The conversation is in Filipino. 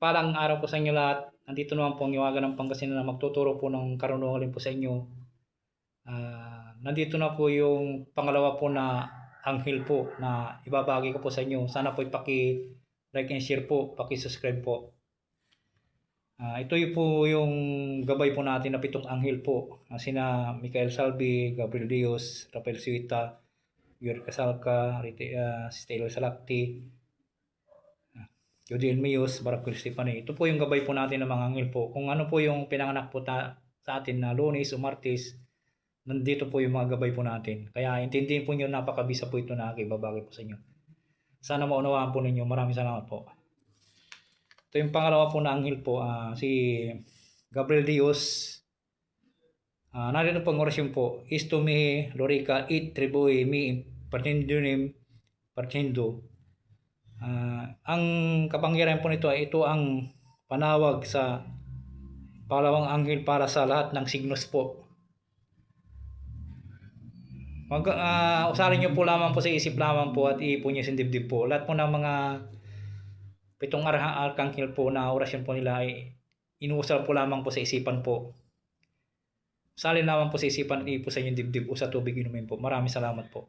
Mapagpalang araw po sa inyo lahat. Nandito naman po ang Iwagan ng Pangasinan na magtuturo po ng karunungan din po sa inyo. Nandito na po yung pangalawa po na anghel po na ibabagi ko po sa inyo. Sana po paki-like and share po, paki-subscribe po. Ito po yung gabay po natin na 7 anghel po. Sina Michael Salvi, Gabriel Dios, Rafael Suita, Yuri Casalca, Stelo Salakti, Jodiel Mios, Barakul Stefani. Ito po yung gabay po natin ng mga anghel po. Kung ano po yung pinanganak po sa atin na Lunes o Martes, nandito po yung mga gabay po natin. Kaya intindihin po nyo, napakabisa po ito na ibabagay po sa inyo. Sana maunawaan po ninyo. Maraming salamat po. Ito yung pangalawa po na anghel po, si Gabriel Dios. Narito po ang orasyon po. Isto mi lorica it tribui mi partendunim partendo. Ang kapangyarihan po nito ay ito ang panawag sa pangalawang anghel para sa lahat ng signos po. Usalin nyo po lamang po sa isip lamang po at iipon nyo sa dibdib po. Lahat po ng mga 7 arkanghel po na orasyon po nila ay inuusal po lamang po sa isipan po. Usalin lamang po sa isipan at iipon sa inyong dibdib o sa tubig inumin po. Maraming salamat po.